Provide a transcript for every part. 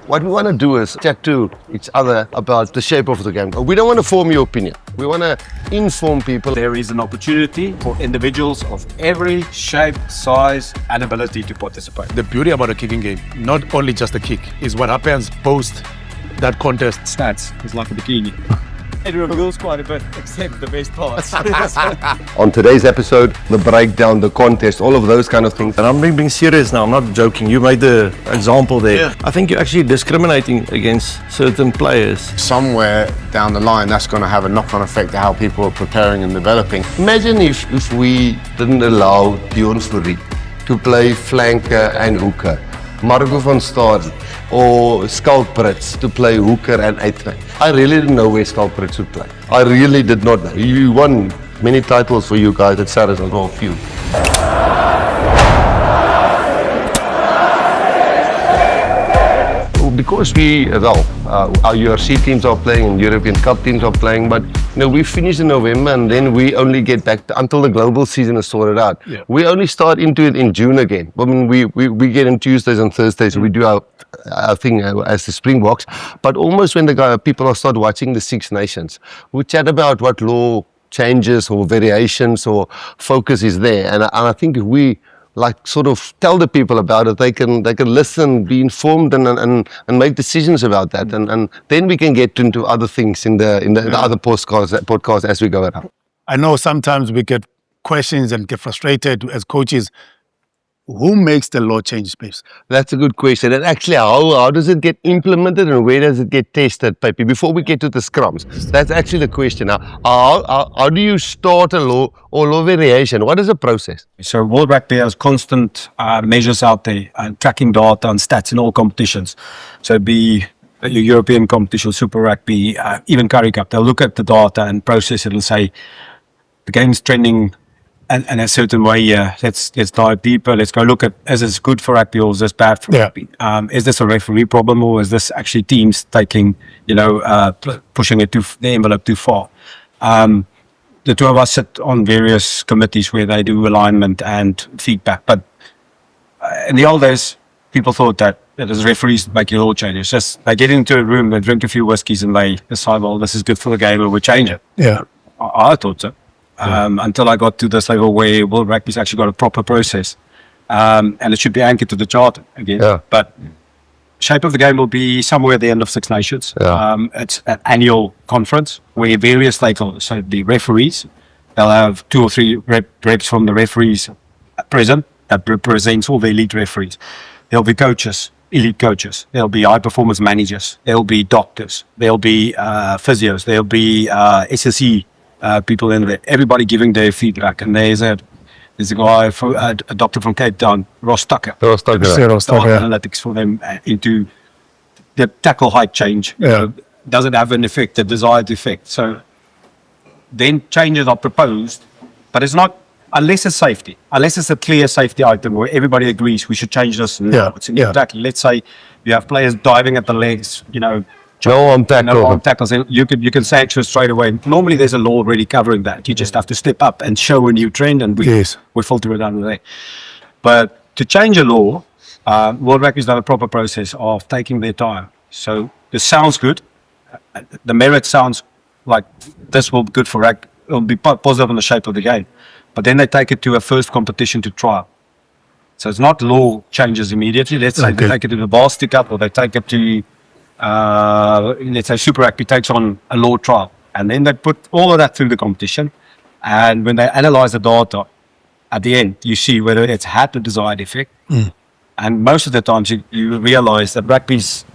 What we want to do is chat to each other about the shape of the game. We don't want to form your opinion. We want to inform people. There is an opportunity for individuals of every shape, size, and ability to participate. The beauty about a kicking game, not only just the kick, is what happens post that contest. Stats is like a bikini. It reveals quite a bit, except the best parts. On today's episode, the breakdown, the contest, all of those kind of things. And I'm being serious now, I'm not joking. You made the example there. Yeah. I think you're actually discriminating against certain players. Somewhere down the line, that's going to have a knock-on effect to how people are preparing and developing. Imagine if we didn't allow Dion Fourie to play flanker and hooker, Marco van Staden or Skalk Brits to play hooker and uitweg. I really didn't know where Skalk Brits would play. I really did not know. You won many titles for you guys at Saracens, as well, a few. Because our URC teams are playing and European Cup teams are playing, but we finish in November and then we only get back until the global season is sorted out. Yeah. We only start into it in June again. I mean, we get in Tuesdays and Thursdays, we do our thing as the Springboks, but almost when people start watching the Six Nations, we chat about what law changes or variations or focus is there, and I think if we sort of tell the people about it, they can listen, be informed, and make decisions about that, and then we can get into other things in the other podcasts as we go around. I know sometimes we get questions and get frustrated as coaches. Who makes the law change, Babes? That's a good question. And actually, how does it get implemented and where does it get tested, Pepe? Before we get to the scrums, that's actually the question. Now, how do you start a law or law variation? What is the process? So World Rugby has constant measures out there and tracking data and stats in all competitions. So it'd be your European competition, Super Rugby, even Currie Cup. They'll look at the data and process it and say, the game's trending and a certain way, let's dive deeper. Let's go look at, is this good for rugby or is this bad for rugby? Is this a referee problem or is this actually teams taking, pushing it the envelope too far? The two of us sit on various committees where they do alignment and feedback. But in the old days, people thought that as referees make law changes. Just they get into a room, they drink a few whiskies and they decide, well, this is good for the game and we change it. Yeah, I thought so. Until I got to this level where World Rugby's actually got a proper process, and it should be anchored to the charter again. Yeah. But shape of the game will be somewhere at the end of Six Nations. Yeah. It's an annual conference where various stakeholders, so the referees, they'll have 2 or 3 reps from the referees present that represents all the elite referees. There'll be coaches, elite coaches. There'll be high performance managers. There'll be doctors. There'll be physios. There'll be SSE. People in there, everybody giving their feedback, and there's a guy, a doctor from Cape Town, Ross Tucker. Analytics for them into the tackle height change. Does it have an effect, the desired effect? So then changes are proposed, but it's not unless it's safety, unless it's a clear safety item where everybody agrees we should change this. Exactly. Let's say you have players diving at the legs, No arm tackles. You can sanction straight away. Normally, there's a law already covering that. You just have to step up and show a new trend, and we filter it under there. But to change a law, World Rugby's done a proper process of taking their time. So this sounds good. The merit sounds like this will be good for rugby. It'll be positive on the shape of the game. But then they take it to a first competition to trial. So it's not law changes immediately. Let's say they take it to the Baltic Cup or they take it to let's say Super Rugby takes on a law trial, and then they put all of that through the competition, and when they analyze the data at the end, you see whether it's had the desired effect. And most of the times you realize that rugby's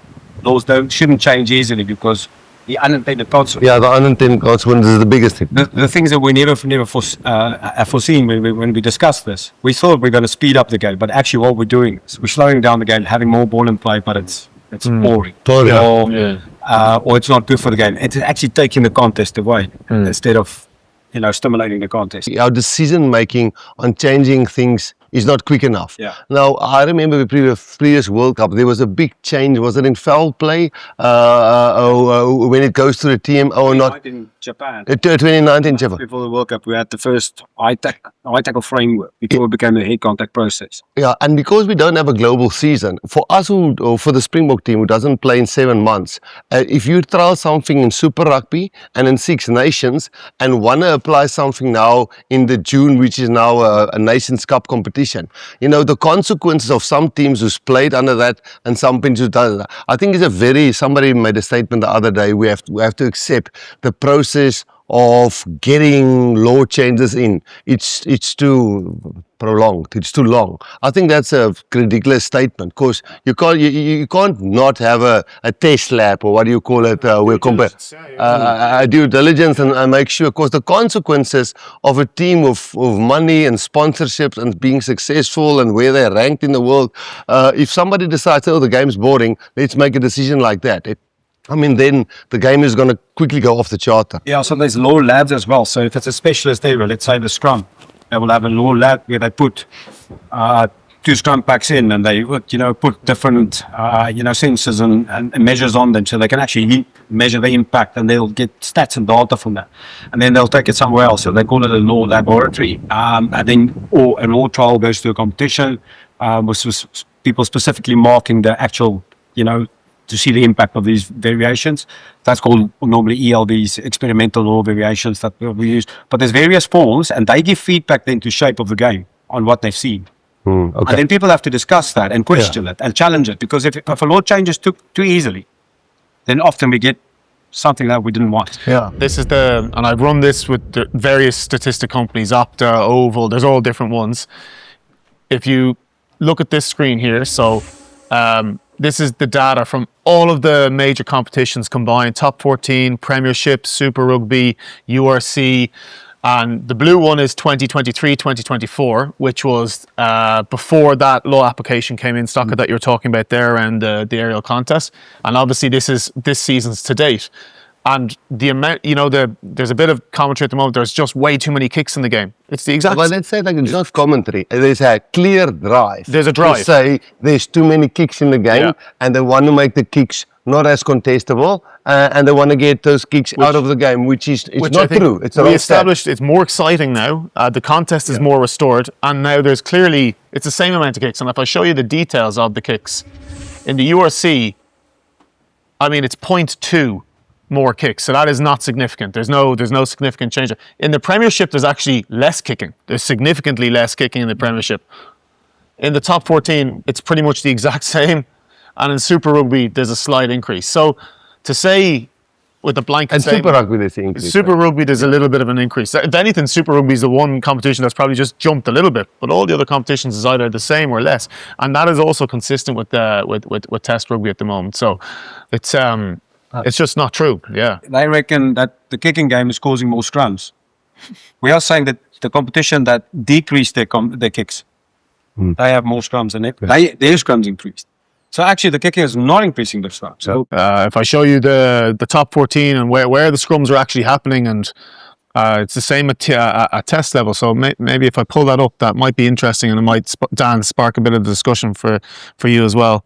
laws shouldn't change easily because the unintended consequences. Yeah, the unintended consequences is the biggest thing. The things that we never foreseen when we discussed this. We thought we're going to speed up the game, but actually what we're doing is we're slowing down the game, having more ball in play, but it's boring, or it's not good for the game. It's actually taking the contest away instead of stimulating the contest. Our decision making on changing things is not quick enough. Yeah. Now, I remember the previous World Cup, there was a big change. Was it in foul play when it goes to the TMO or not? In Japan. 2019 Japan. Before the World Cup, we had the first high tackle framework before it became a head contact process. Yeah, and because we don't have a global season, for us or for the Springbok team who doesn't play in 7 months, if you trial something in Super Rugby and in Six Nations and want to apply something now in the June, which is now a Nations Cup competition, you know, the consequences of some teams who's played under that and some teams who doesn't. I think it's somebody made a statement the other day, we have to accept the process of getting law changes in. It's too prolonged. It's too long. I think that's a ridiculous statement because you can't not have a test lab or what do you call it? We'll compare due diligence and make sure because the consequences of a team of money and sponsorships and being successful and where they're ranked in the world. If somebody decides, oh, the game's boring, let's make a decision like that. Then the game is going to quickly go off the charter. Yeah, so there's law labs as well. So if it's a specialist area, let's say the Scrum, they will have a law lab where they put 2 Scrum packs in and they would, put different, sensors and measures on them so they can actually measure the impact and they'll get stats and data from that. And then they'll take it somewhere else. So they call it a law laboratory. And then a law trial goes to a competition with people specifically marking the actual, to see the impact of these variations. That's called normally ELVs, experimental law variations that we use. But there's various forms and they give feedback then to shape of the game on what they've seen. Okay. And then people have to discuss that and question it and challenge it. Because if a law changes too easily, then often we get something that we didn't want. Yeah, this is and I've run this with the various statistic companies, Opta, Oval, there's all different ones. If you look at this screen here, so this is the data from all of the major competitions combined, top 14, Premiership, Super Rugby, URC, and the blue one is 2023, 2024, which was before that law application came in, Stocker, that you were talking about there and the aerial contest. And obviously this is this season's to date. And the amount, there's a bit of commentary at the moment, there's just way too many kicks in the game. It's the exact... Well, let's say it's not commentary. There's a clear drive. There's a drive. To say there's too many kicks in the game and they want to make the kicks not as contestable and they want to get those kicks out of the game, which not true. It's we established it's more exciting now. The contest is more restored and now there's clearly, it's the same amount of kicks. And if I show you the details of the kicks, in the URC, it's 0.2 more kicks, so that is not significant. There's no significant change. In the Premiership, there's actually less kicking. There's significantly less kicking in the Premiership. In the top 14, it's pretty much the exact same, and in Super Rugby, there's a slight increase. So to say with a blanket statement, Super Rugby, there's an increase. Super Rugby, there's a little bit of an increase. If anything, Super Rugby is the one competition that's probably just jumped a little bit, but all the other competitions is either the same or less, and that is also consistent with Test Rugby at the moment. So it's just not true, yeah. They reckon that the kicking game is causing more scrums. We are saying that the competition that decreased their kicks, they have more scrums and their scrums increased. So actually the kicking is not increasing the scrums. So if I show you the top 14 and where the scrums are actually happening, and it's the same at test level. So maybe if I pull that up, that might be interesting and it might, Dan, spark a bit of discussion for you as well.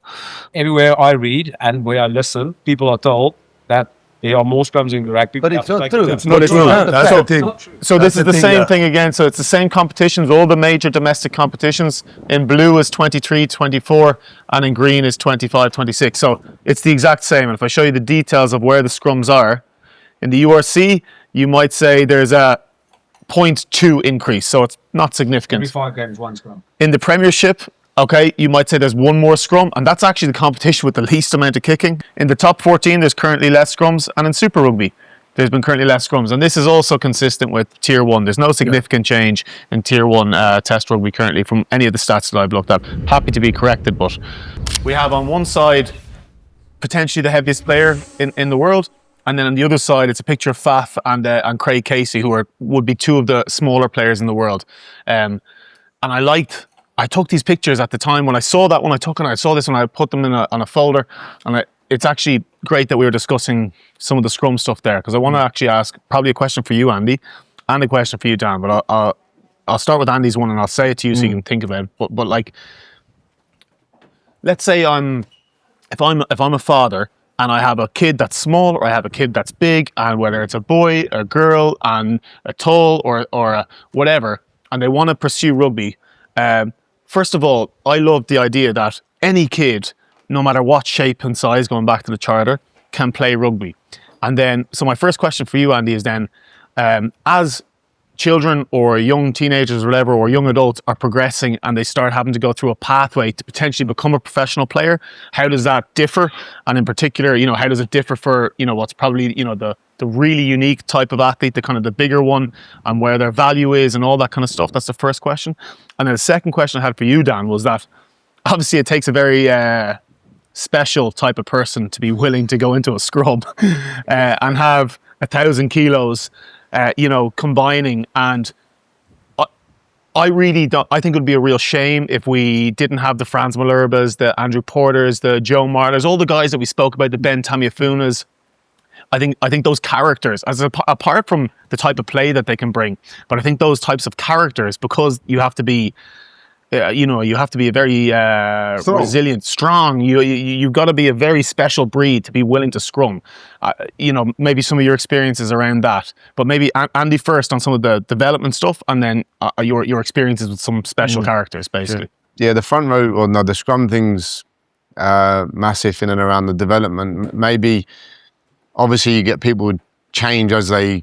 Everywhere I read and where I listen, people are told that there are more scrums in rugby. But it's not true. It's not true. That's the thing. So this is the same thing again. So it's the same competitions, all the major domestic competitions. In blue is 23, 24, and in green is 25, 26. So it's the exact same. And if I show you the details of where the scrums are, in the URC, you might say there's a 0.2 increase. So it's not significant. Every 5 games, 1 scrum. In the Premiership, okay, you might say there's 1 more scrum, and that's actually the competition with the least amount of kicking. In the top 14, there's currently less scrums, and in Super Rugby, there's been currently less scrums. And this is also consistent with Tier 1. There's no significant change in Tier 1 Test Rugby currently from any of the stats that I've looked at. Happy to be corrected, but we have on one side potentially the heaviest player in the world, and then on the other side, it's a picture of Faf and Craig Casey, who would be 2 of the smaller players in the world. And I took these pictures at the time when I saw that one. I saw this and I put them on a folder. And it's actually great that we were discussing some of the scrum stuff there, because I want to actually ask probably a question for you, Andy, and a question for you, Dan. But I'll start with Andy's one and I'll say it to you so you can think about it. But like, let's say if I'm a father and I have a kid that's small or I have a kid that's big, and whether it's a boy, a girl, and a tall or a whatever, and they want to pursue rugby. First of all, I love the idea that any kid, no matter what shape and size, going back to the charter, can play rugby. And then, so my first question for you, Andy, is then, as children or young teenagers or whatever, or young adults are progressing and they start having to go through a pathway to potentially become a professional player, how does that differ? And in particular, you know, how does it differ for, you know, what's probably, you know, the really unique type of athlete, the kind of the bigger one, and where their value is and all that kind of stuff? That's the first question. And then the second question I had for you, Dan, was that obviously it takes a very special type of person to be willing to go into a scrum and have 1,000 kilos, you know, combining. And I really don't, I think it would be a real shame if we didn't have the Franz Malerbas, the Andrew Porters, the Joe Marlers, all the guys that we spoke about, the Ben Tamiafunas. I think those characters, apart from the type of play that they can bring, but I think those types of characters, because you have to be, you know, you have to be a very resilient, strong. You've got to be a very special breed to be willing to scrum. You know, maybe some of your experiences around that, but maybe Andy first on some of the development stuff, and then your experiences with some special characters, basically. Yeah, the front row, or no, the scrum thing's massive in and around the development. Maybe, obviously, you get people change as they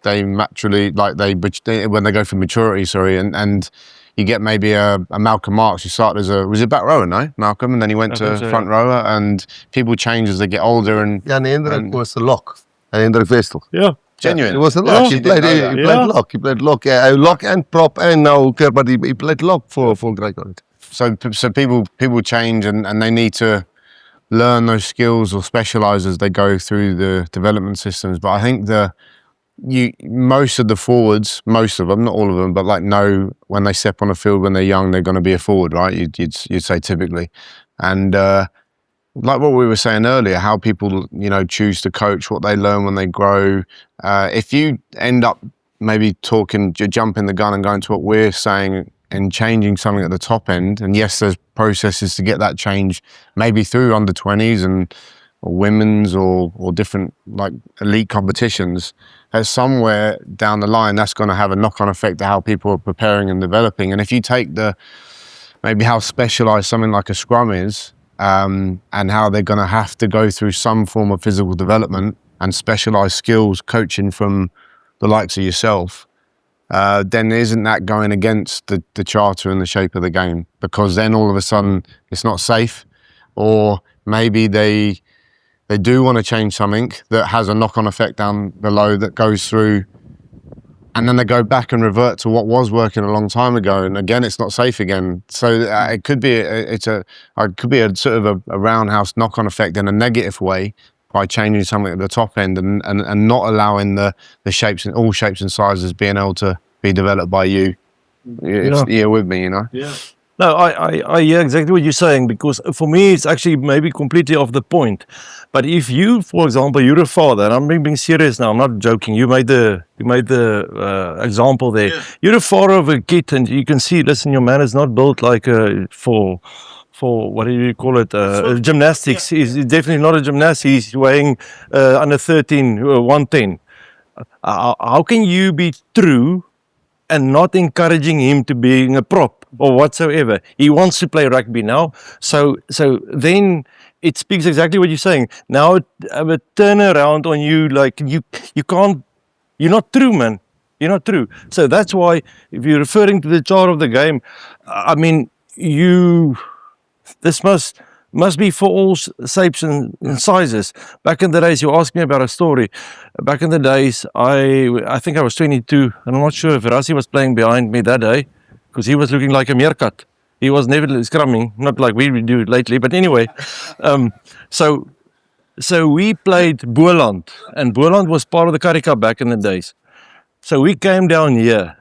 naturally, like when they go through maturity. Sorry, and you get maybe a Malcolm Marks who started as was it back rower, no? Malcolm, and then he went to front rower, and people change as they get older. And Ja, en Hendrik was the lock. En Hendrik Westel. Yeah. Genuine. It was a lock. He played lock. He played lock. Yeah, lock and prop, and now but he played lock for Greg on it. So people change, and they need to learn those skills or specialise as they go through the development systems. But I think most of the forwards, most of them, not all of them, but like know when they step on a field when they're young, they're going to be a forward, right? You'd say typically. And like what we were saying earlier, how people, you know, choose to coach, what they learn when they grow. If you end up maybe jumping the gun and going to what we're saying and changing something at the top end, and yes, there's processes to get that change, maybe through under 20s or women's or different like elite competitions. There's somewhere down the line that's going to have a knock-on effect to how people are preparing and developing. And if you take maybe how specialised something like a scrum is, and how they're going to have to go through some form of physical development and specialised skills coaching from the likes of yourself, then isn't that going against the charter and the shape of the game? Because then all of a sudden it's not safe, or maybe they do want to change something that has a knock-on effect down below that goes through, and then they go back and revert to what was working a long time ago, and again it's not safe again. So it could be a sort of a roundhouse knock-on effect in a negative way by changing something at the top end and not allowing the shapes and all shapes and sizes being able to be developed by you. You're with me, you know? Yeah. No, I hear exactly what you're saying, because for me it's actually maybe completely off the point. But if you, for example, you're a father, and I'm being serious now, I'm not joking. You made the example there. Yeah. You're a father of a kid, and you can see, listen, your man is not built like for what do you call it? Gymnastics. Yeah. He's definitely not a gymnast. He's weighing under 13, 110. How can you be true and not encouraging him to being a prop or whatsoever? He wants to play rugby now. So then it speaks exactly what you're saying. Now a turnaround on you, like you can't, you're not true, man. You're not true. So that's why, if you're referring to the chart of the game, I mean, this must be for all shapes and sizes. Back in the days, you asked me about a story. Back in the days, I think I was 22, and I'm not sure if Rassie was playing behind me that day, because he was looking like a meerkat. He was never scrumming, not like we do lately, but anyway. So we played Boland, and Boland was part of the Currie Cup back in the days. So we came down here.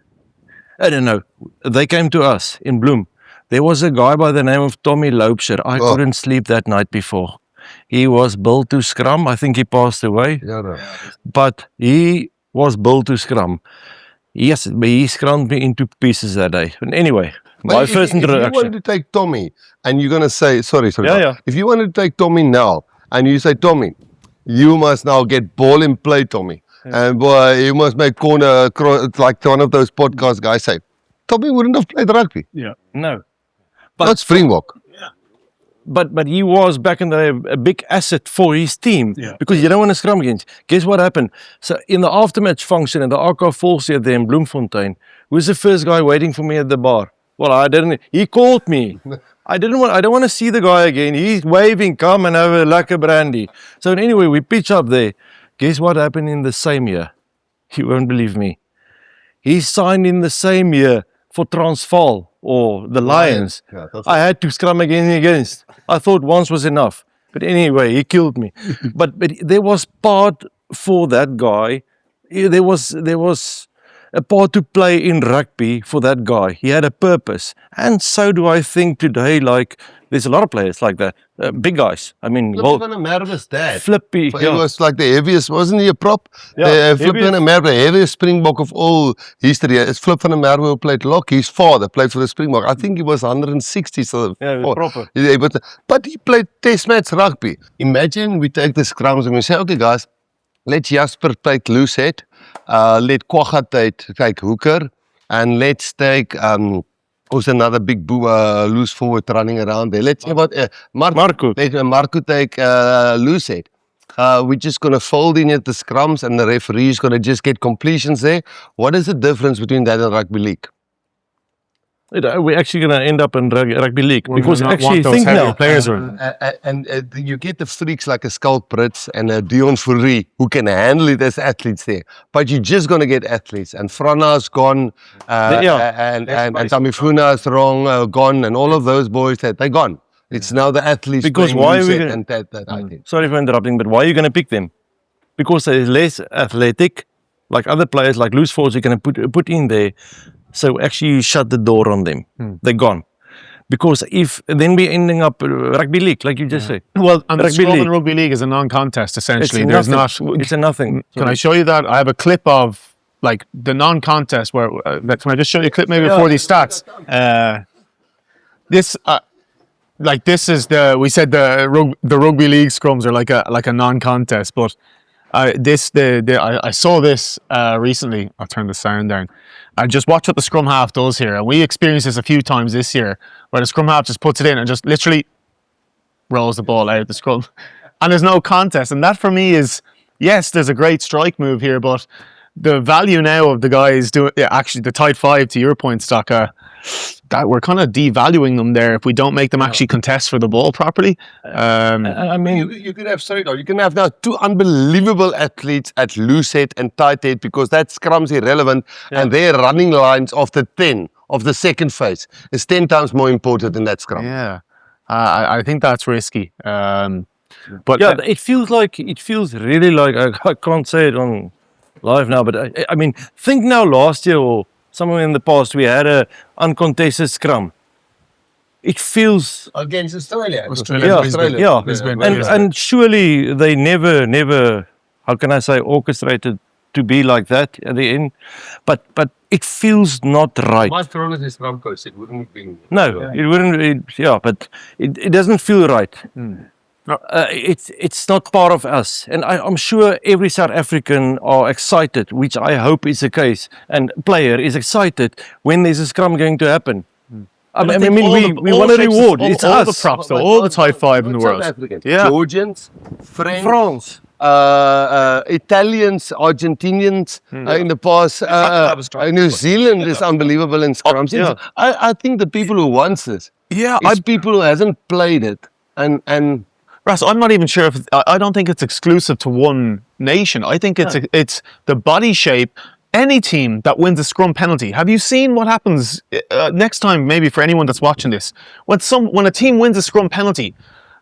I don't know. They came to us in Bloem. There was a guy by the name of Tommy Loubser. I couldn't sleep that night before. He was built to scrum. I think he passed away. Yeah, no. But he was built to scrum. Yes, but he scrummed me into pieces that day. But anyway, my But first if you introduction. wanted to take Tommy and you're going to say, sorry, Yeah, Mark. yeah. If you wanted to take Tommy now and you say, Tommy, you must now get ball in play, Tommy. And you must make corner, like one of those podcast guys say. Tommy wouldn't have played rugby. Yeah. No. Not Springbok. But he was back in the day a big asset for his team because you don't want to scrum against. Guess what happened? So in the aftermatch function in the AK Falls there in Bloemfontein, who's the first guy waiting for me at the bar? Well, I didn't. He called me. I don't want to see the guy again. He's waving, come and have a lekker brandy. So anyway, we pitch up there. Guess what happened in the same year? You won't believe me. He signed in the same year for Transvaal or the Lions. Yeah, I had to scrum against. I thought once was enough. But anyway, he killed me. but there was part for that guy. There was a part to play in rugby for that guy. He had a purpose. And so do I think today, like, there's a lot of players like that. Big guys. I mean, Flippy van der Merwe's dad. Flippy. He was like the heaviest, wasn't he a prop? Yeah, Flippy van der Merwe, the heaviest Springbok of all history. It's Flip van der Merwe who played lock. His father played for the Springbok. I think he was 160. So Yeah, he was proper. Yeah, but he played test match rugby. Imagine we take the scrums and we say, okay guys, let Jasper take loose head. Let Kwagga take hooker. And let's take... who's another big loose forward running around there? Let's say about Marco. Let Marco take loose head. We're just going to fold in at the scrums and the referee is going to just get completions there. What is the difference between that and rugby league? We're actually going to end up in rugby league because not actually want those think heavier now. players around. And you get the freaks like a Skulk Brits and a Dion Fourie who can handle it as athletes there. But you're just going to get athletes. And Frana's gone, and Tamifuna's gone, and all of those boys, they're gone. It's now the athletes. Because playing why are loose we head gonna- and that I think. Sorry for interrupting, but why are you going to pick them? Because they're less athletic, like other players, like loose forwards, you're going to put in there. So actually, you shut the door on them. They're gone. Because if then we're ending up rugby league, like you just said. Well, and the Rugby scrum league. in rugby league is a non-contest essentially. It's There's nothing. not. It's a nothing. Can I show you that? I have a clip of like the non-contest where. Can I just show you a clip maybe before these stats? This is we said the rugby league scrums are like a non-contest, but I saw this recently. I'll turn the sound down. I just watch what the scrum half does here, and we experienced this a few times this year, where the scrum half just puts it in and just literally rolls the ball out of the scrum, and there's no contest. And that for me is, yes, there's a great strike move here, but the value now of the guys doing actually the tight five, to your point, Stocka, that we're kind of devaluing them there if we don't make them actually contest for the ball properly. I mean, You can have now two unbelievable athletes at loose head and tight head because that scrum's irrelevant and their running lines of the 10 of the second phase is 10 times more important than that scrum. Yeah, I think that's risky. But yeah, it feels really like I can't say it on live now, but I mean, think now last year or somewhere in the past we had a uncontested scrum. It feels Against Australia. yeah. And surely they never how can I say orchestrated to be like that at the end, but it feels not right. My throne is scrum coach, it wouldn't have been. No, it wouldn't. But it doesn't feel right. It's not part of us, and I'm sure every South African are excited, which I hope is the case, and player is excited when there's a scrum going to happen. I mean, we want a reward. It's all us. the props, though, all the tight five in the world. Yeah. Georgians, French, France. Italians, Argentinians in the past. New Zealand is unbelievable in scrums. I think the people who wants this, it's people who hasn't played it and. Ras, I'm not even sure if I don't think it's exclusive to one nation. I think it's the body shape. Any team that wins a scrum penalty. Have you seen what happens next time? Maybe for anyone that's watching this, when a team wins a scrum penalty,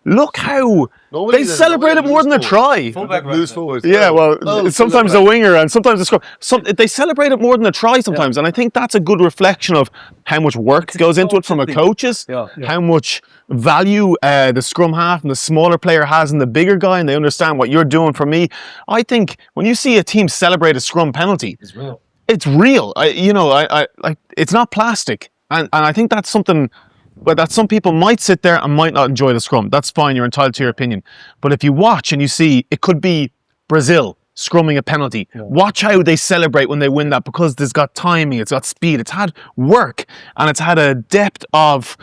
look how they celebrate it more than a try. Fullback loose forwards. Yeah, well, sometimes the winger and sometimes the scrum. They celebrate it more than a try sometimes, and I think that's a good reflection of how much work goes into it from a coaches, how much value the scrum half and the smaller player has in the bigger guy, and they understand what you're doing for me. I think when you see a team celebrate a scrum penalty, it's real. It's not plastic, and I think that's something. But that some people might sit there and might not enjoy the scrum. That's fine. You're entitled to your opinion. But if you watch and you see, it could be Brazil scrumming a penalty. Yeah. Watch how they celebrate when they win that, because there's got timing, it's got speed, it's had work, and it's had a depth of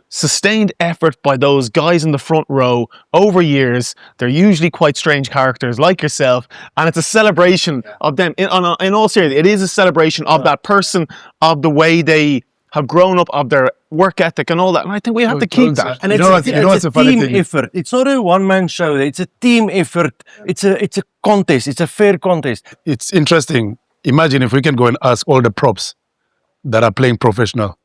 sustained effort by those guys in the front row over years. They're usually quite strange characters like yourself, and it's a celebration of them. In all seriousness, it is a celebration of that person, of the way they have grown up, of their work ethic and all that. And I think we have to keep that. And it's a team effort. It's not a one-man show. It's a team effort. It's a contest. It's a fair contest. It's interesting. Imagine if we can go and ask all the props that are playing professional.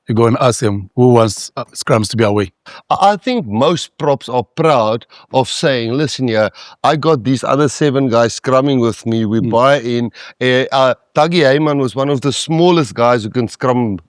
You go and ask them who wants scrums to be away. I think most props are proud of saying, listen here, I got these other 7 guys scrumming with me. We buy in. Taggy Heyman was one of the smallest guys who could scrum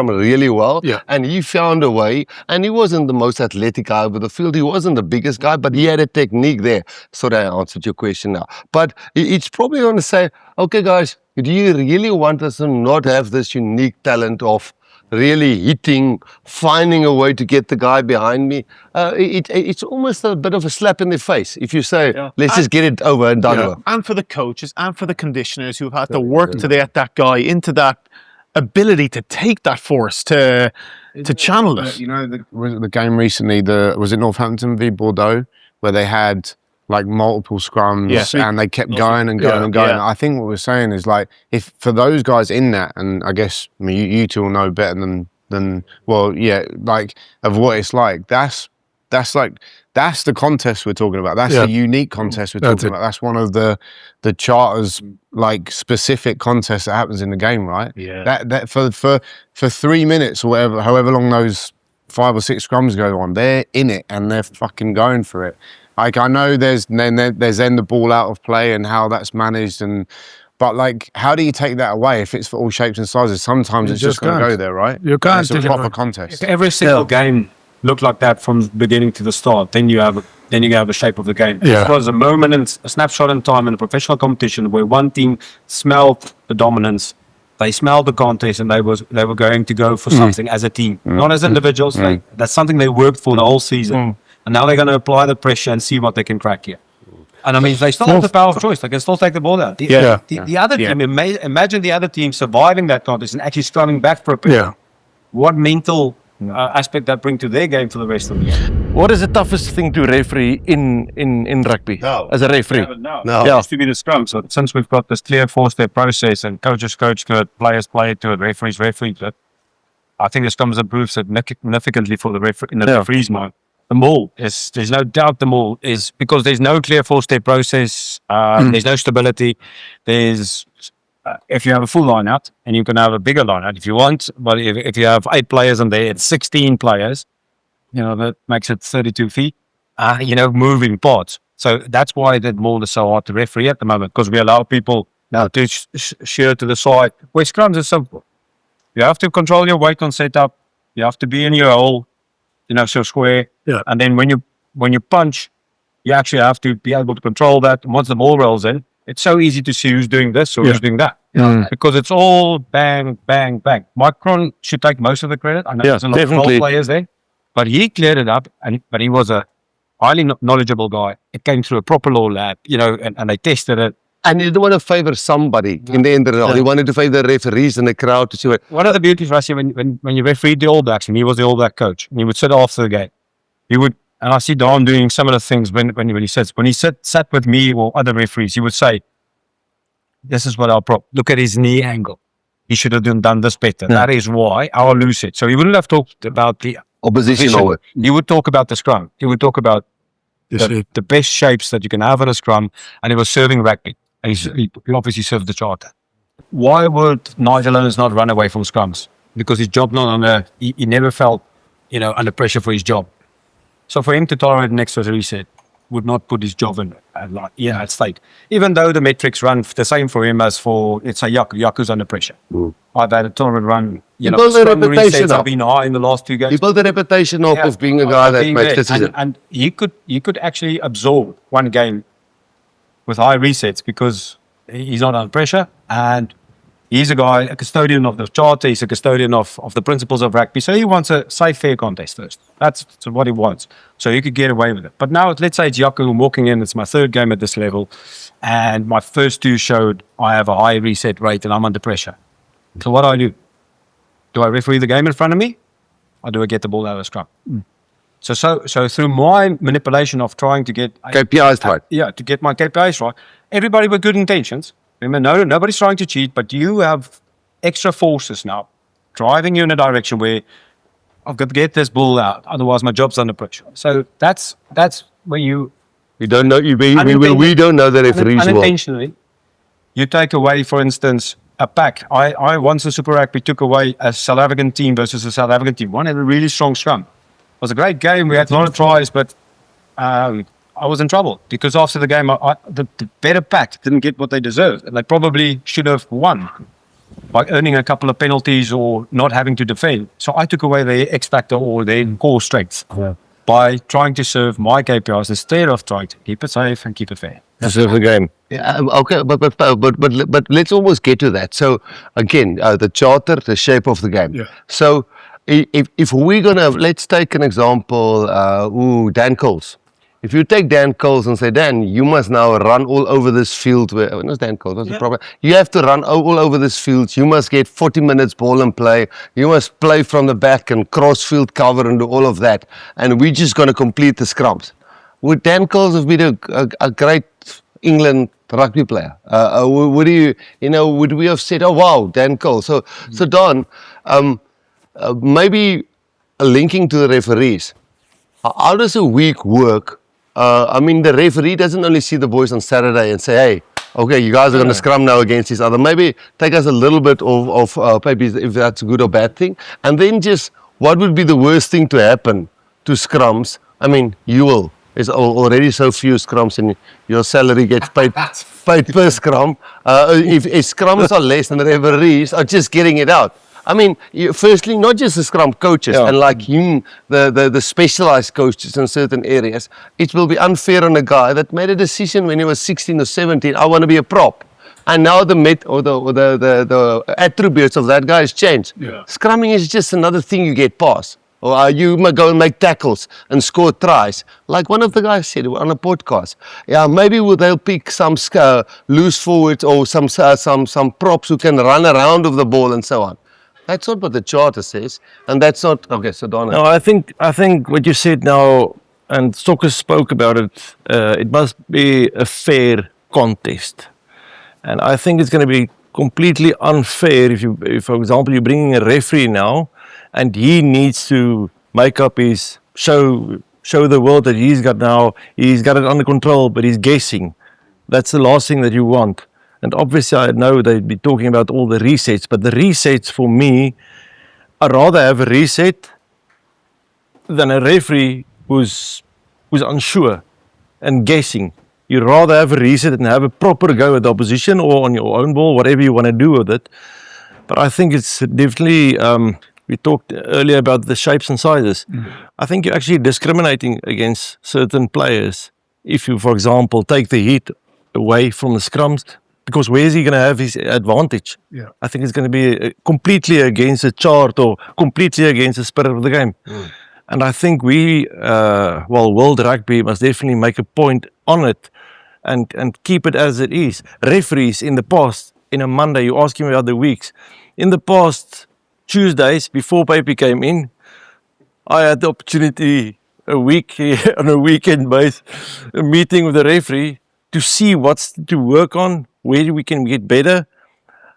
really well, and he found a way, and he wasn't the most athletic guy over the field, he wasn't the biggest guy, but he had a technique there. So I answered your question now. But it's probably going to say, okay guys, do you really want us to not have this unique talent of really hitting, finding a way to get the guy behind me? It's almost a bit of a slap in the face if you say, let's just get it over and done with. And for the coaches and for the conditioners who've had to work to get that guy into that ability to take that force, to channel it. You know, the game recently, was it Northampton v Bordeaux, where they had like multiple scrums and they kept going and going and going. I think what we're saying is, like, if for those guys in that, and I guess you two will know better than like of what it's like. That's the contest we're talking about. That's the unique contest we're talking about. That's one of the charters, like, specific contests that happens in the game, right? Yeah. That for 3 minutes or whatever, however long those 5 or 6 scrums go on, they're in it and they're fucking going for it. Like, I know there's then the ball out of play and how that's managed, but like, how do you take that away if it's for all shapes and sizes? Sometimes it's just going to go there, right? You can't. It's a proper contest. Every single game look like that from beginning to the start. Then you have the shape of the game. It was a moment and a snapshot in time in a professional competition where one team smelled the dominance, they smelled the contest, and they were going to go for something as a team, not as individuals. That's something they worked for the whole season, and now they're going to apply the pressure and see what they can crack here. And I mean, they still have the power of choice. They can still take the ball out. The other team, imagine the other team surviving that contest and actually struggling back for a period. What mental aspect that bring to their game for the rest of the game. What is the toughest thing to referee in rugby? No. As a referee? No. It has to be the scrum. So since we've got this clear 4-step process and coaches coach to it, players play to it, referees to it, I think the scrums improved significantly for the referees' mind. The maul is, there's no doubt the maul is, because there's no clear 4-step process, there's no stability, there's if you have a full line out, and you can have a bigger line out if you want, but if you have 8 players and there it's 16 players, that makes it 32 feet, moving parts. So that's why that maul is so hard to referee at the moment, because we allow people now to shear to the side. Where scrums is simple. You have to control your weight on setup. You have to be in your hole, so square. Yeah. And then when you punch, you actually have to be able to control that. And once the ball rolls in, it's so easy to see who's doing this or who's doing that. Because it's all bang, bang, bang. Micron should take most of the credit. I know there's a lot of role players there, but he cleared it up, but he was a highly knowledgeable guy. It came through a proper law lab, and they tested it. And he didn't want to favor somebody in the end of it all. He wanted to favor the referees and the crowd to see what. One of the beauties, Rassie, when you refereed the All Blacks, and he was the All Black coach, and he would sit after the game, he would, and I see Don doing some of the things when he sat with me or other referees, he would say, "This is what our prop. Look at his knee angle. He should have done this better. That is why I'll lose it." So he wouldn't have talked about the opposition. He would talk about the scrum. He would talk about the best shapes that you can have in a scrum, and he was serving rugby. And he obviously served the charter. Why would Nigel Owens not run away from scrums? Because his job he never felt, under pressure for his job. So for him to tolerate an extra reset would not put his job at stake. Even though the metrics run the same for him as for, let's say, Yaku's under pressure. I've had a tournament run, scrum resets have been high in the last 2 games. He built the reputation of being a guy that makes decisions. And he could actually absorb one game with high resets, because he's not under pressure, and he's a guy, a custodian of the charter, he's a custodian of the principles of rugby. So he wants a safe, fair contest first. That's what he wants. So he could get away with it. But now, let's say it's Jaco, I'm walking in, it's my third game at this level, and my first two showed I have a high reset rate and I'm under pressure. So what do? Do I referee the game in front of me, or do I get the ball out of the scrum? So through my manipulation of trying to get KPIs right. to get my KPIs right, everybody with good intentions. Remember, nobody's trying to cheat, but you have extra forces now driving you in a direction where I've got to get this ball out, otherwise my job's under pressure. So that's where you don't know. We don't know the referees well. unintentionally you take away, for instance, a pack. I once in Super Rugby took away a South African team versus a South African team. One had a really strong scrum. It was a great game. We had a lot of tries, but I was in trouble because after the game, the better pack didn't get what they deserved. And they probably should have won by earning a couple of penalties or not having to defend. So I took away their X factor or their core strengths by trying to serve my KPIs instead of trying to keep it safe and keep it fair. To serve the game. Yeah, okay, but let's almost get to that. So again, the charter, the shape of the game. Yeah. So if we're gonna, let's take an example. Dan Coles. If you take Dan Coles and say, Dan, you must now run all over this field. When was Dan Coles? What's the problem? You have to run all over this field. You must get 40 minutes ball and play. You must play from the back and cross field cover and do all of that. And we're just going to complete the scrums. Would Dan Coles have been a great England rugby player? Would we have said, oh wow, Dan Coles? So Don, maybe linking to the referees. How does a week work? The referee doesn't only see the boys on Saturday and say, hey, okay, you guys are going to scrum now against each other. Maybe take us a little bit of maybe if that's a good or bad thing. And then just what would be the worst thing to happen to scrums? There's already so few scrums and your salary gets paid per scrum. If scrums are less and the referees are just getting it out. Firstly, not just the scrum coaches and like you, the specialized coaches in certain areas, it will be unfair on a guy that made a decision when he was 16 or 17, I want to be a prop. And now the attributes of that guy has changed. Yeah. Scrumming is just another thing you get past. Or you might go and make tackles and score tries. Like one of the guys said on a podcast. Yeah, maybe they'll pick some loose forwards or some props who can run around with the ball and so on. That's not what the charter says, and that's not okay. So Donna. No, I think what you said now, and Stocker spoke about it. It must be a fair contest, and I think it's going to be completely unfair if, for example, you're bringing a referee now, and he needs to make up his show the world that he's got it under control, but he's guessing. That's the last thing that you want. And obviously, I know they'd be talking about all the resets, but the resets for me, I'd rather have a reset than a referee who's unsure and guessing. You'd rather have a reset and have a proper go at the opposition or on your own ball, whatever you want to do with it. But I think it's definitely, we talked earlier about the shapes and sizes. I think you're actually discriminating against certain players. If you, for example, take the heat away from the scrums, because where is he going to have his advantage? Yeah. I think it's going to be completely against the chart or completely against the spirit of the game. And I think World Rugby must definitely make a point on it and keep it as it is. Referees in the past, in a Monday, you ask him about the weeks. In the past Tuesdays, before Papy came in, I had the opportunity on a weekend base, a meeting with the referee to see what's to work on, where we can get better.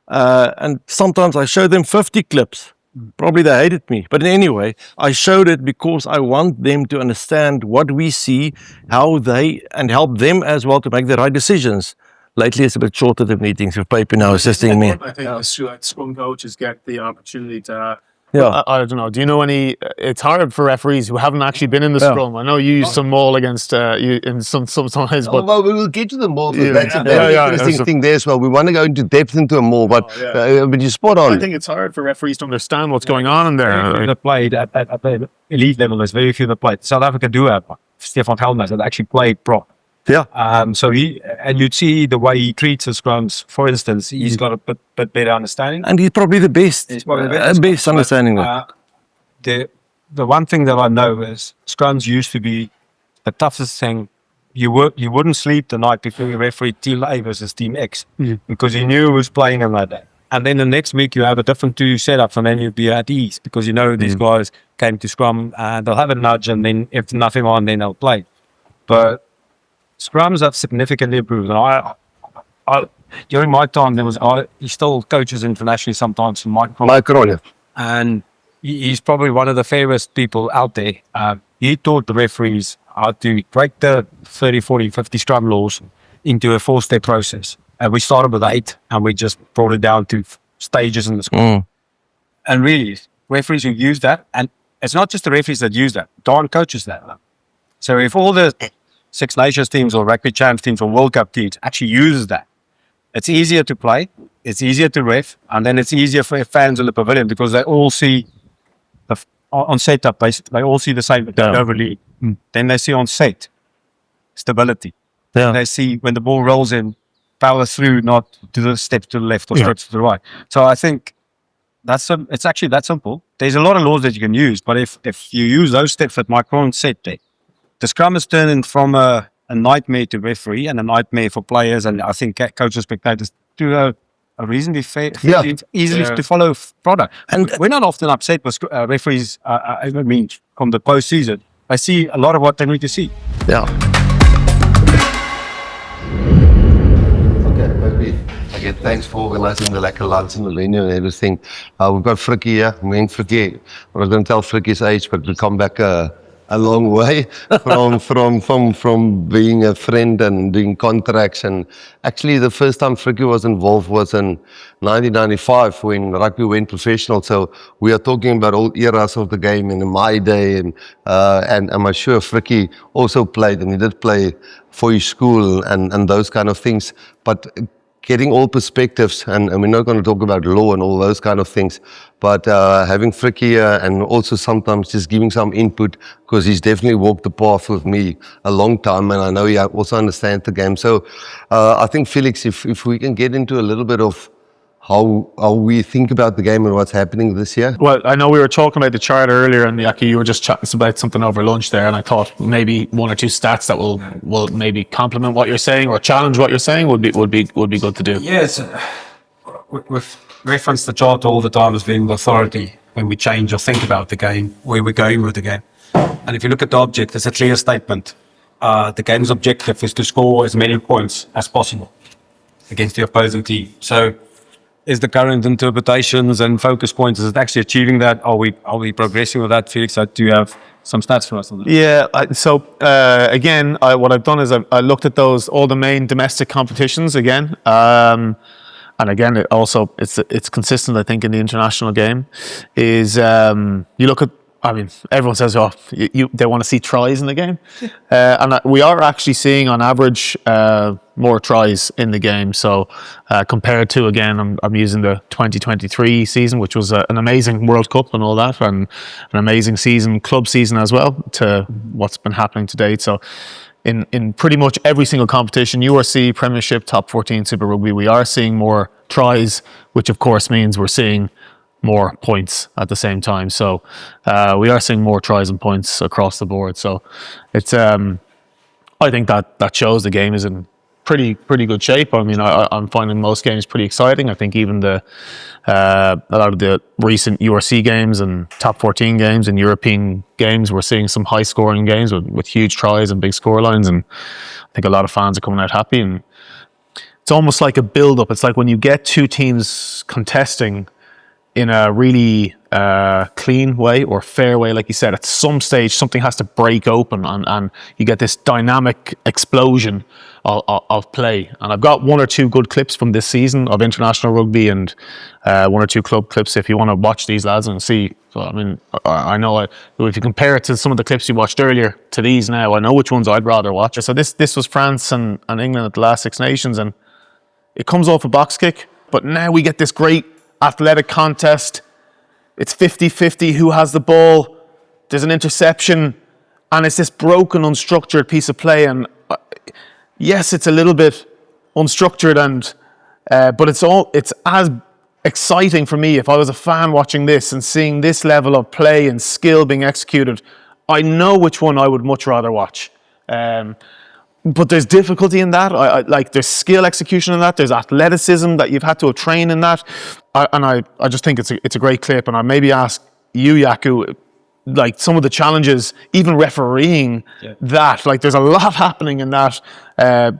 And sometimes I show them 50 clips. Probably they hated me. But anyway, I showed it because I want them to understand what we see, and help them as well to make the right decisions. Lately, it's a bit shorter the meetings with Papy now assisting me. I think the scrum coaches get the opportunity to... I don't know. Do you know any? It's hard for referees who haven't actually been in the scrum. I know you used some maul against you in sometimes, but we will get to the maul. That's a very interesting thing there as well. We want to go into depth into a maul, but you're spot on. I think it's hard for referees to understand what's going on in there. That played at the elite level. There's very few that played. South Africa do have one. Stefan Helmers that actually played prop. Yeah. So you'd see the way he treats his scrums. For instance, he's got a bit better understanding. And he's probably the best. He's probably the best. Best understanding that. The one thing that I know is scrums used to be the toughest thing. You wouldn't sleep the night before you referee Team A versus Team X because you knew who was playing on that day. And then the next week you have a different two setups, and then you'd be at ease because you know these guys came to scrum and they'll have a nudge, and then if nothing on, then they'll play. But scrums have significantly improved, and I during my time he still coaches internationally sometimes from Mike Ronja. and he's probably one of the fairest people out there. He taught the referees how to break the 30, 40, 50 scrum laws into a 4-step process. And we started with 8, and we just brought it down to stages in the scrum. And really, referees who use that, and it's not just the referees that use that, darn coaches that. So if all the Six Nations teams or Rugby Champs teams or World Cup teams actually uses that, it's easier to play, it's easier to ref, and then it's easier for fans in the pavilion because they all see on setup, they all see the same overlead. Then they see on set stability. Yeah. They see when the ball rolls in, power through, not to the steps to the left or steps to the right. So I think it's actually that simple. There's a lot of laws that you can use, but if you use those steps that Macron said there, the scrum is turning from a nightmare to referee and a nightmare for players, and I think coaches, spectators, to a reasonably easily to follow product. And we're not often upset with referees. I mean, from the postseason, I see a lot of what they need to see. Yeah. Okay, thanks for organising the lekker lunch in the venue and everything. We've got Frikkie here. I mean, Frikkie, I was going to tell Frikkie's age, but we come back a long way from being a friend and doing contracts. And actually, the first time Frikkie was involved was in 1995 when rugby went professional. So we are talking about all eras of the game in my day, and I'm sure Frikkie also played, and he did play for his school and those kind of things. But getting all perspectives, and we're not going to talk about law and all those kind of things, but having Frikkie here and also sometimes just giving some input, because he's definitely walked the path with me a long time, and I know he also understands the game. So I think, Felix, if we can get into a little bit of how we think about the game and what's happening this year. Well, I know we were talking about the chart earlier, and Yaki, you were just chatting about something over lunch there, and I thought maybe one or two stats that will maybe complement what you're saying or challenge what you're saying would be good to do. Yes, we've referenced the chart all the time as being the authority when we change or think about the game, where we're going with the game. And if you look at the object, it's a clear statement. The game's objective is to score as many points as possible against the opposing team. So is the current interpretations and focus points, is it actually achieving that? Are we progressing with that, Felix? Do you have some stats for us on that? Yeah, again, what I've done is I looked at all the main domestic competitions again. And again, it's consistent, I think, in the international game. Is you look at, I mean, everyone says, they want to see tries in the game. And we are actually seeing, on average, more tries in the game. So compared to, again, I'm using the 2023 season, which was an amazing World Cup and all that, and an amazing club season as well, to what's been happening to date. So in pretty much every single competition, URC, Premiership, Top 14, Super Rugby, we are seeing more tries, which of course means we're seeing more points at the same time. So we are seeing more tries and points across the board. So it's I think that shows the game is in pretty good shape. I mean, I'm finding most games pretty exciting. I think even a lot of the recent URC games and top 14 games and European games, we're seeing some high scoring games with huge tries and big score lines, and I think a lot of fans are coming out happy. And it's almost like a build up. It's like when you get two teams contesting in a really clean way or fair way, like you said, at some stage something has to break open, and you get this dynamic explosion of play. And I've got one or two good clips from this season of international rugby, and one or two club clips if you want to watch these lads and see. So I mean, I know if you compare it to some of the clips you watched earlier to these now, I know which ones I'd rather watch. So this was France and England at the last Six Nations, and it comes off a box kick, but now we get this great athletic contest. It's 50-50 who has the ball. There's an interception, and it's this broken, unstructured piece of play. And yes, it's a little bit unstructured and but it's as exciting for me if I was a fan watching this and seeing this level of play and skill being executed. I know which one I would much rather watch. But there's difficulty in that. Like there's skill execution in that. There's athleticism that you've had to have trained in that. I just think it's a great clip. And I maybe ask you, Yaku, like some of the challenges, even refereeing that. Like there's a lot happening in that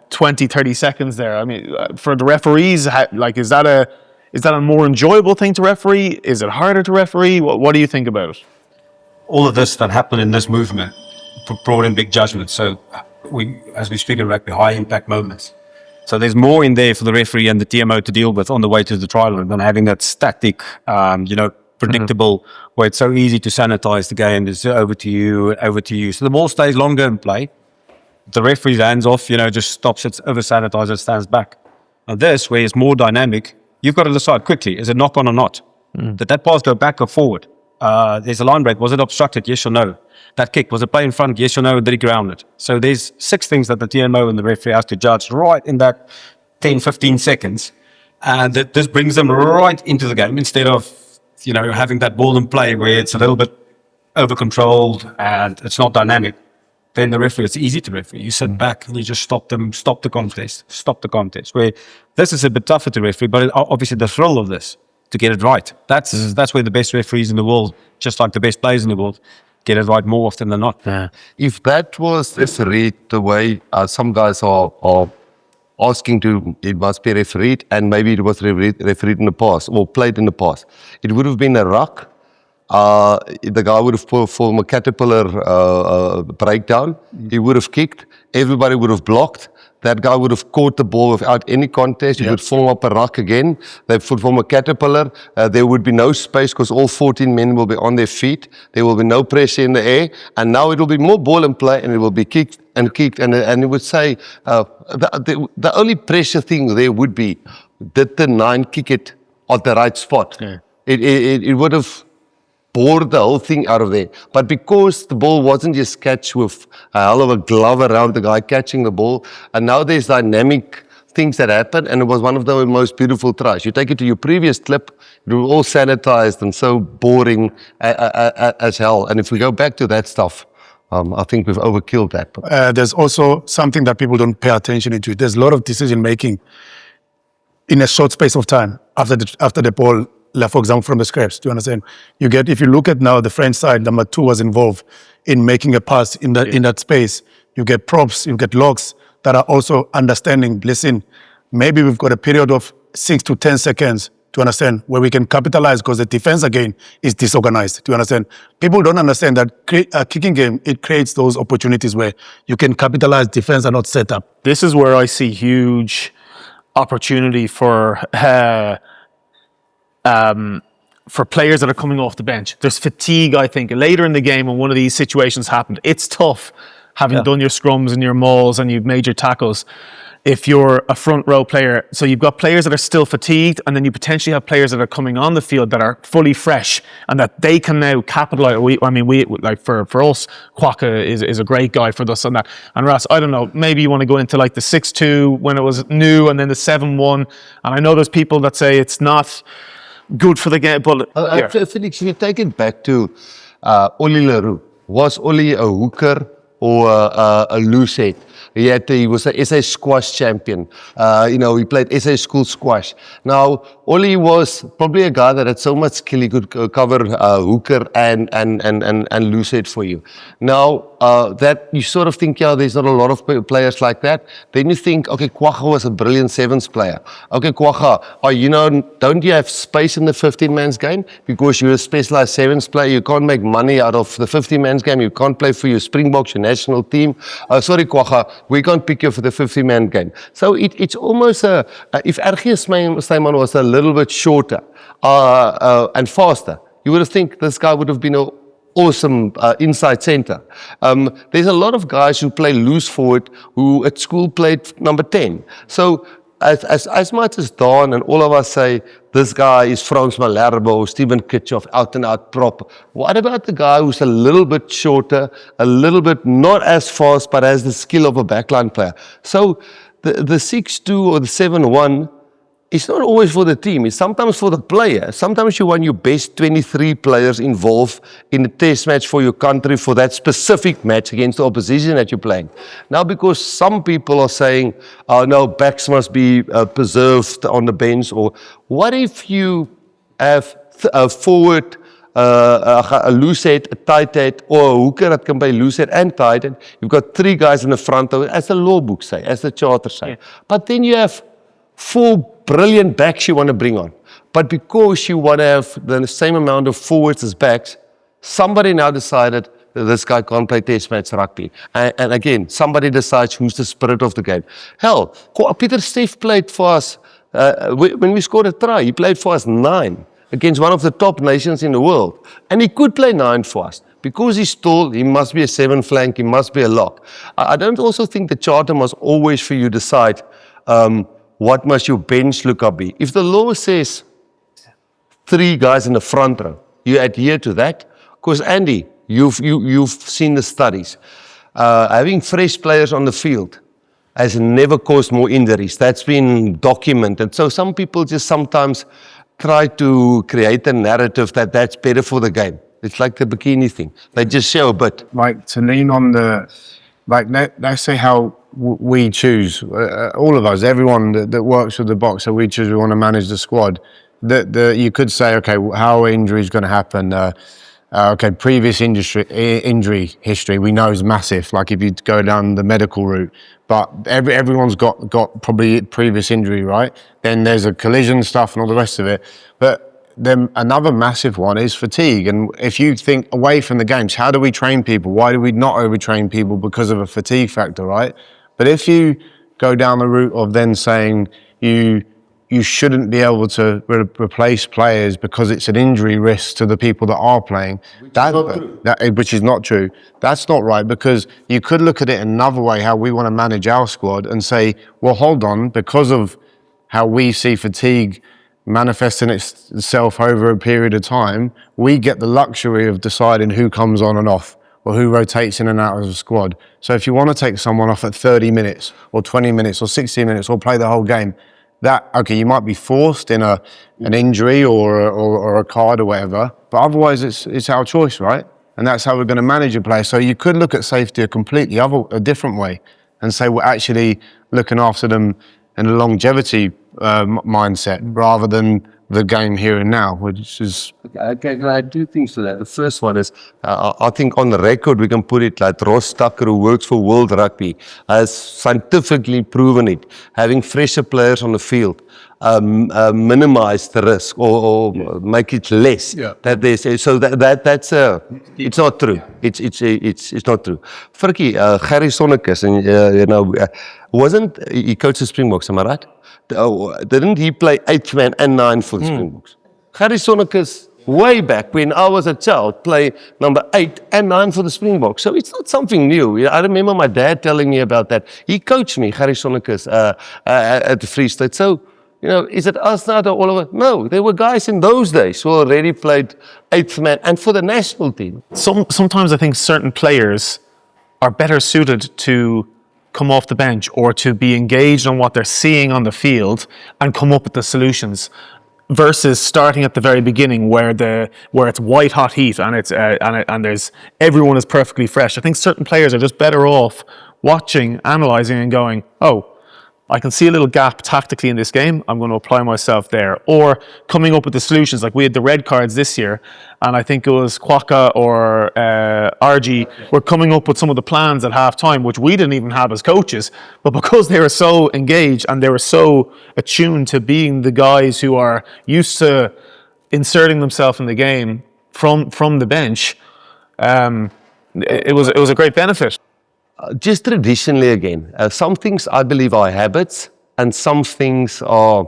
20, 30 seconds there. I mean, for the referees, like is that a more enjoyable thing to referee? Is it harder to referee? What do you think about it? All of this that happened in this movement brought in big judgments. So as we speak in rugby, high impact moments. So there's more in there for the referee and the TMO to deal with on the way to the trial room than having that static, predictable, where it's so easy to sanitize the game. It's over to you. So the ball stays longer in play. The referee's hands off, just stops it, over sanitizes, stands back. Now this, where it's more dynamic, you've got to decide quickly, is it knock on or not? Did that pass go back or forward? There's a line break. Was it obstructed? Yes or no? That kick, was it play in front? Yes or no? Did he ground it? So there's 6 things that the TMO and the referee has to judge right in that 10, 15 seconds. And this brings them right into the game instead of, having that ball in play where it's a little bit over-controlled and it's not dynamic. Then the referee, it's easy to referee. You sit back and you just stop the contest. Where this is a bit tougher to referee, but obviously the thrill of this, to get it right. That's where the best referees in the world, just like the best players in the world, get it right more often than not. Yeah. If that was refereed the way some guys are asking to, it must be refereed, and maybe it was refereed in the past or played in the past, it would have been a ruck. The guy would have performed a caterpillar breakdown. He would have kicked. Everybody would have blocked. That guy would have caught the ball without any contest. He would form up a ruck again. They would form a caterpillar. There would be no space because all 14 men will be on their feet. There will be no pressure in the air. And now it will be more ball in play and it will be kicked. And it would say, the only pressure thing there would be, did the 9 kick it at the right spot? Yeah. It would have bored the whole thing out of there. But because the ball wasn't just catch with a hell of a glove around the guy catching the ball, and now there's dynamic things that happen, and it was one of the most beautiful tries. You take it to your previous clip, it was all sanitized and so boring as hell. And if we go back to that stuff, I think we've overkilled that. There's also something that people don't pay attention to. There's a lot of decision making in a short space of time after the ball left, for example, from the scraps. Do you understand? If you look at now the French side, number 2 was involved in making a pass in that space. You get props, you get locks that are also understanding, listen, maybe we've got a period of 6 to 10 seconds to understand where we can capitalize because the defense again is disorganized. Do you understand? People don't understand that a kicking game, it creates those opportunities where you can capitalize, defense are not set up. This is where I see huge opportunity for players that are coming off the bench. There's fatigue, I think. Later in the game when one of these situations happened, it's tough having done your scrums and your mauls and you've made your tackles. If you're a front row player, so you've got players that are still fatigued and then you potentially have players that are coming on the field that are fully fresh and that they can now capitalize. For us, Kwaka is a great guy for us on that. And Ras, I don't know, maybe you want to go into like the 6-2 when it was new and then the 7-1. And I know there's people that say it's not good for the game, but Felix, if you take it back to Ollie Leroux, was Ollie a hooker or a loose head? He was a SA squash champion. He played SA school squash. Now, Ollie was probably a guy that had so much skill he could cover hooker and loose head for you. Now, that you sort of think, there's not a lot of players like that. Then you think, okay, Kwagga was a brilliant sevens player. Okay, Kwagga, don't you have space in the 15-man's game? Because you're a specialized sevens player, you can't make money out of the 15-man's game. You can't play for your Springboks, your national team. Sorry, Kwagga, we can't pick you for the 50-man game. So it's almost if RG Snyman was a little bit shorter and faster, you would have think this guy would have been an awesome inside center. There's a lot of guys who play loose forward who at school played number 10. So as much as Don and all of us say, this guy is Frans Malherbe or Steven Kitchoff, out and out prop. What about the guy who's a little bit shorter, a little bit not as fast, but has the skill of a backline player? So the 6'2" or the 7'1", it's not always for the team. It's sometimes for the player. Sometimes you want your best 23 players involved in a test match for your country for that specific match against the opposition that you're playing. Now, because some people are saying, oh no, backs must be preserved on the bench, or what if you have a forward, a loose head, a tight head, or a hooker that can play loose head and tight head? You've got 3 guys in the front, as the law books say, as the charter say. Yeah. But then you have 4 brilliant backs you want to bring on. But because you want to have the same amount of forwards as backs, somebody now decided that this guy can't play test match rugby. And again, somebody decides who's the spirit of the game. Hell, Peter Steff played for us, when we scored a try, he played for us 9 against one of the top nations in the world. And he could play 9 for us. Because he's tall, he must be a 7 flank, he must be a lock. I don't also think the charter must always for you decide what must your bench lookup be? If the law says 3 guys in the front row, you adhere to that. Because Andy, you've seen the studies. Having fresh players on the field has never caused more injuries. That's been documented. So some people just sometimes try to create a narrative that that's better for the game. It's like the bikini thing. They just show a bit. Like to lean on the, like let's say how we choose, all of us, everyone that works with the boxer, we choose, we want to manage the squad. You could say, okay, how are injuries going to happen? Okay, previous injury history we know is massive. Like if you go down the medical route, but everyone's got probably previous injury, right? Then there's a collision stuff and all the rest of it. But then another massive one is fatigue. And if you think away from the games, how do we train people? Why do we not overtrain people because of a fatigue factor, right? But if you go down the route of then saying you shouldn't be able to replace players because it's an injury risk to the people that are playing, which is not true. That's not right, because you could look at it another way, how we want to manage our squad, and say, well, hold on, because of how we see fatigue manifesting itself over a period of time, we get the luxury of deciding who comes on and off, or who rotates in and out of the squad. So if you want to take someone off at 30 minutes or 20 minutes or 60 minutes or play the whole game, okay, you might be forced in an injury or a card or whatever, but otherwise it's our choice, right? And that's how we're going to manage a player. So you could look at safety a different way and say we're actually looking after them in a longevity mindset rather than the game here and now, which is... Okay, I do things to that. The first one is, I think on the record we can put it like Ross Tucker, who works for World Rugby, has scientifically proven it. Having fresher players on the field minimize the risk or make it less. Yeah. That they say. So that's it's not true. It's not true. Frikkie, Gary Sonnekes, and wasn't he coached the Springboks? Am I right? Didn't he play 8th man and 9 for the Springboks? Gary Sonnekes, way back when I was a child, played number 8 and 9 for the Springboks. So it's not something new. I remember my dad telling me about that. He coached me, Gary Sonnekes, at the Free State. So, is it us now or all of it? No, there were guys in those days who already played 8th man and for the national team. Sometimes I think certain players are better suited to come off the bench or to be engaged on what they're seeing on the field and come up with the solutions, versus starting at the very beginning where it's white hot heat and there's everyone is perfectly fresh. I think certain players are just better off watching, analysing and going, oh, I can see a little gap tactically in this game, I'm going to apply myself there. Or coming up with the solutions, like we had the red cards this year, and I think it was Kwaka or RG were coming up with some of the plans at half time, which we didn't even have as coaches. But because they were so engaged and they were so attuned to being the guys who are used to inserting themselves in the game from the bench, it was a great benefit. Just traditionally again, some things I believe are habits and some things are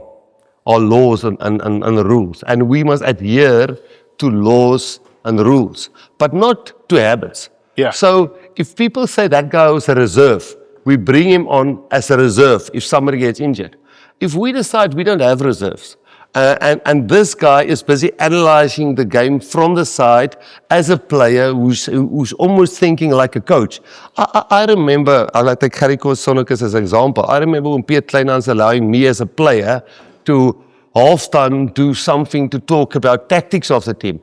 laws and rules. And we must adhere to laws and rules, but not to habits. Yeah. So if people say that guy was a reserve, we bring him on as a reserve if somebody gets injured. if we decide we don't have reserves, and this guy is busy analyzing the game from the side as a player who's almost thinking like a coach. I remember, I like take Harry Sonicus as an example. I remember when Piet Kleinans allowing me as a player to halftime do something to talk about tactics of the team.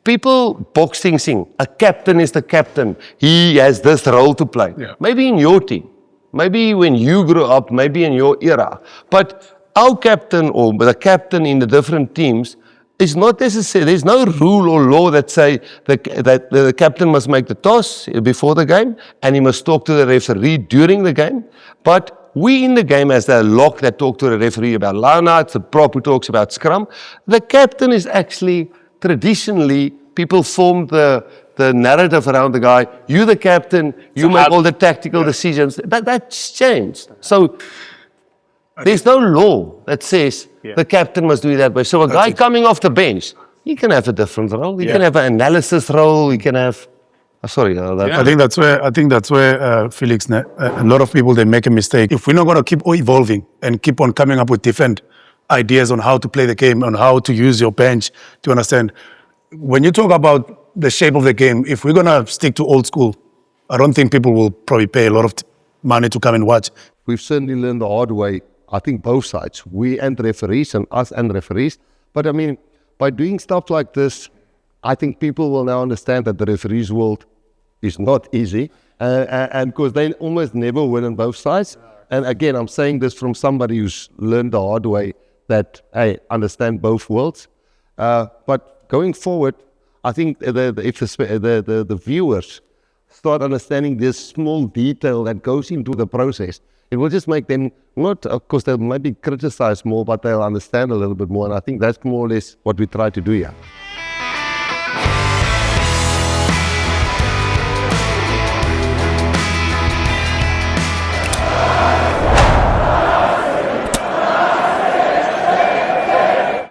People box things in. A captain is the captain. He has this role to play. Yeah. Maybe in your team. Maybe when you grew up, maybe in your era. But our captain or the captain in the different teams is not necessary. There's no rule or law that say that the captain must make the toss before the game and he must talk to the referee during the game. But we in the game as the lock that talk to the referee about lineouts, the prop who talks about scrum. The captain is actually, traditionally, people form the narrative around the guy. You the captain, you make all the tactical decisions. That's changed. So there's no law that says the captain must do it that way. So a guy coming off the bench, he can have a different role. He can have an analysis role. He can have. Sorry. I think that's where Felix. A lot of people they make a mistake. If we're not going to keep evolving and keep on coming up with different ideas on how to play the game, on how to use your bench, to understand. When you talk about the shape of the game, if we're going to stick to old school, I don't think people will probably pay a lot of money to come and watch. We've certainly learned the hard way, I think both sides, we and referees and us and referees. But I mean, by doing stuff like this, I think people will now understand that the referees world is not easy. And because they almost never win on both sides. And again, I'm saying this from somebody who's learned the hard way that, hey, understand both worlds. But going forward, I think if the viewers start understanding this small detail that goes into the process, it will just make them not, of course, they might be criticized more, but they'll understand a little bit more. And I think that's more or less what we try to do here.